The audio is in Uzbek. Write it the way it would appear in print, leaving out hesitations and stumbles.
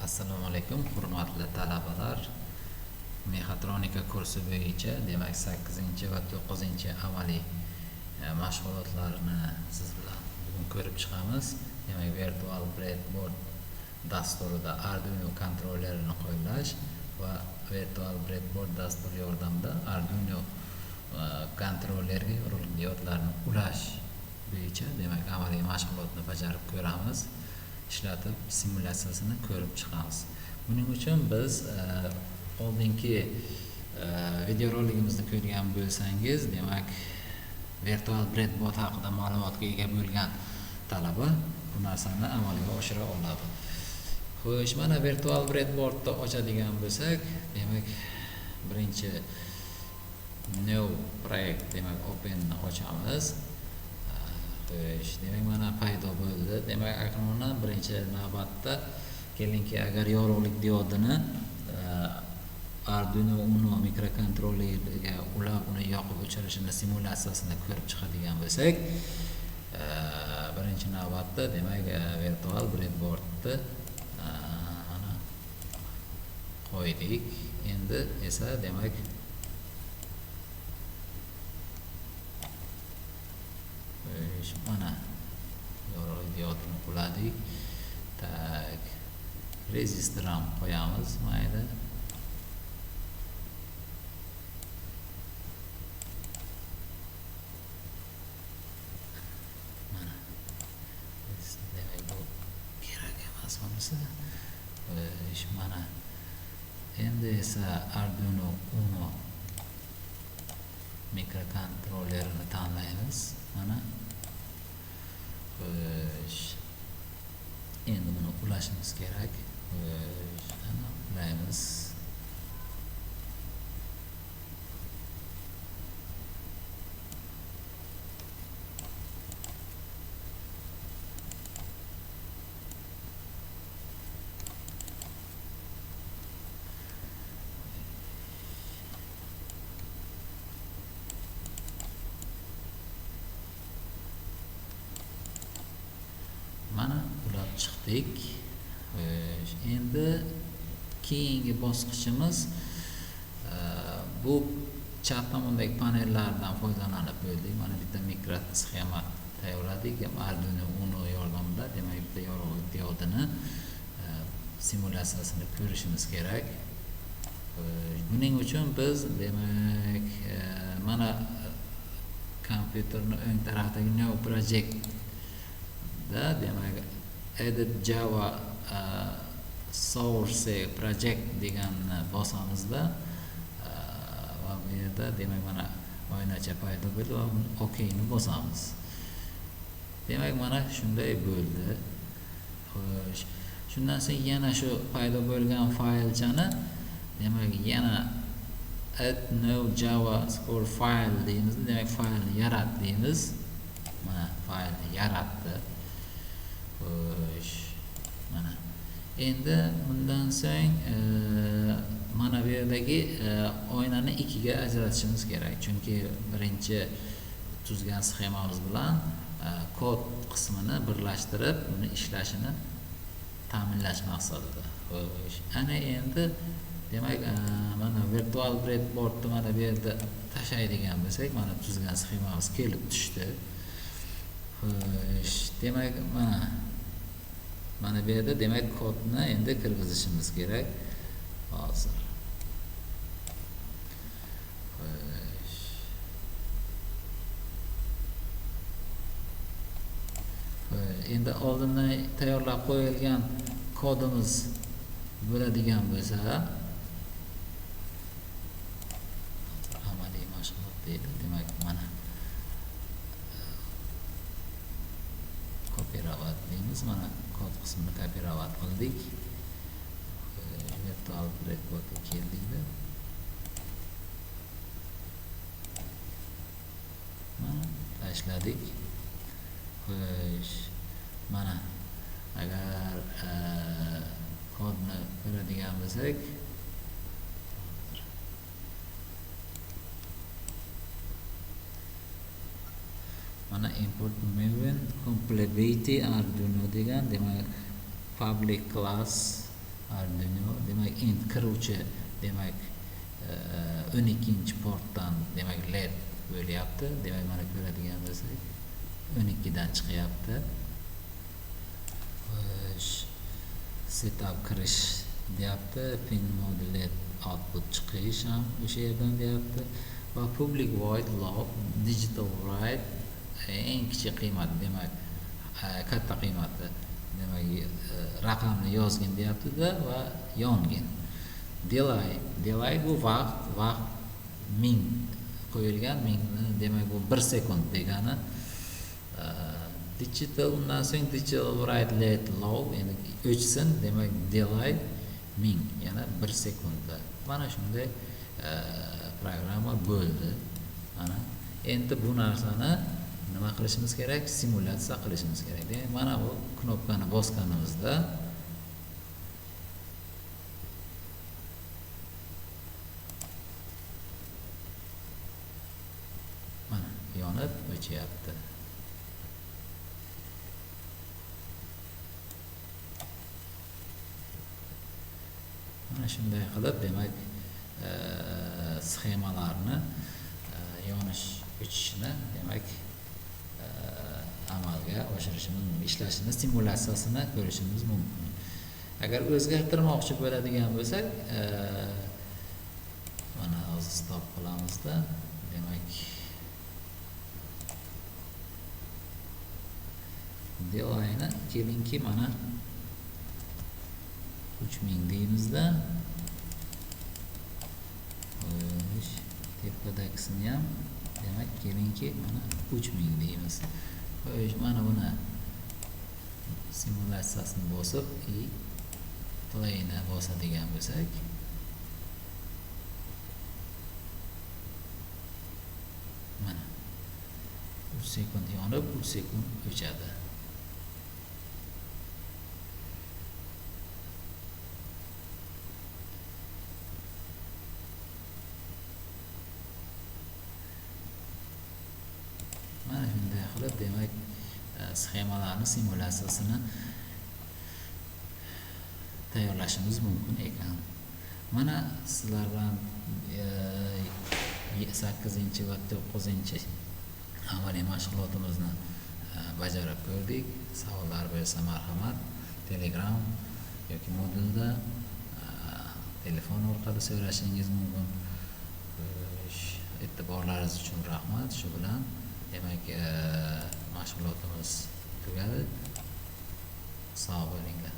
Assalomu alaykum, hurmatli talabalar. Mexatronika kursi bo'yicha, demak 8 va 9 amaliy mashg'ulotlarni siz bilan bugun ko'rib chiqamiz. Demak, virtual breadboard dasturida Arduino kontrollerini qo'llash va virtual breadboard dasturi yordamida Arduino kontrollerga yorilgan diodlarni ulash bo'yicha, demak, amaliy mashg'ulotni bajarib ko'ramiz. Ishlatib simulyatsiyasini ko'rib chiqamiz. Buning uchun biz oldingi videoroligimizni ko'rgan bo'lsangiz, demak, virtual breadboard haqida ma'lumotga ega bo'lgan talaba bu narsani amalga oshira oladi. Xo'sh, mana virtual breadboardni ochadigan bo'lsak, demak, birinchi new project, demak, openni ochamiz. Demak, mana paydo bo'ldi. Demak, ekronni birinchi navbatda kelinki, agar yorug'lik diodini Arduino Uno mikrokontrolleriga ulab uni yoqib o'chirishini simulyatsiyasini ko'rib chiqadigan bo'lsak, birinchi navbatda, demak, virtual breadboardni qo'ydik. Endi esa, demak, mana yorug'lik diodini quladik. Tak, rezistor ham qo'yamiz, mayli. Mana demak, bu kerak emas bunisi. Mana endi esa Arduino Uno mikrokontrollerini tanlaymiz. Mana endi buni ulashimiz kerak. Ulaymiz. Mana ulab chiqdik. Endi keyingi bosqichimiz bu chap tomondagi panellardan foydalanib bo'ldik. Mana bitta mikrosxema tayyorladik. Arduino Uno yordamida, demak, bitta yorug'lik diodini simulyatsiyasini ko'rishimiz kerak. Buning uchun biz, demak, mana kompyuterning o'ng tarafidagi new project da, demak, edit java source project deganni bosamizda va bu yerda, demak, mana oynacha paydo bo'ldi va okni bosamiz. Demak, mana shunday bo'ldi. Xo'sh, shundan so'ng yana shu paydo bo'lgan faylchani, demak, yana add new java core file deymiz. Demak, faylni yarat deymiz. Mana faylni yaratdi. Xo'sh, mana endi bundan so'ng mana bu yerdagi oynani ikkiga ajratishimiz kerak. Chunki birinchi tuzgan sxemamiz bilan kod qismini birlashtirib, uni ishlashini ta'minlash maqsadida. Xo'sh, ana endi, demak, mana virtual breadboardni mana bu yerda tashlaydigan bo'lsak, mana tuzgan sxemamiz kelib tushdi. Xo'sh, demak, mana bu yerda, demak, kodni endi kirgizishimiz kerak hozir. Xo'sh, endi oldindan tayyorlab qo'yilgan kodimiz bo'ladigan bo'lsa, amaliy mashg'ulot deydi. Demak, mana kopirovat deymiz. Mana kod qismini kopirovat qildik. Virtual breadboardga keldik. Mana tashladik. Xo'sh, mana agar kodni ko'radigan bo'lsak, mana import movement compatibility Arduino degan, demak, public class Arduino demak endi kiruvchi demak 12-portdan demak LED bo'lyapti. Demak mana ko'radigan bo'lsak 12dan chiqyapti. Setup kirish deyapti, pin mode LED output chiqish ham o'sha yerdan deyapti va public void low digital write eng kichik qiymat demak katta qiymati demak raqamni yozgin deyapti-da va yongin. Delay bu vaqt 1000 qo'yilgan, 1000 demak bu 1 sekund degani. Digital undan so'ng digital write LED low endi o'chsin, demak delay 1000 yana 1 sekundda. Mana shunday programma bo'ldi. Mana endi bu narsani nima qilishimiz kerak? Simulyatsiya qilishimiz kerak. Demak mana bu knopkani bosganimizda mana yonib o'chyapti. Mana shunday qilib demak sxemalarni yonish o'chishini demak amalga oshirishimiz mumkin, ishlashini, simulyatsiyasini ko'rishimiz mumkin. Agar o'zgartirmoqchi bo'ladigan bo'lsak, mana hozir stop qilamizda, demak delayni kelinki mana 3000 deymizda. Tepadagini ham demak kelinki mana 3000 deymiz. Mana buni simulyatsiyasini bosib playni bosadigan bo'lsak, mana 3 sekund yonib 3 sekund o'chadi. Mana shunday qilib demak sxemalarni simulyatsiyasini tayyorlashimiz mumkin ekan. Mana sizlar bilan 8 va 9 amaliy mashg'ulotimizni bajarib ko'rdik. Savollar bo'lsa marhamat Telegram yoki modulda telefon orqali so'rashingiz mumkin. E'tiborlaringiz uchun rahmat. Shu bilan demak mashg'ulotimiz tugadi. Sog' bo'linglar.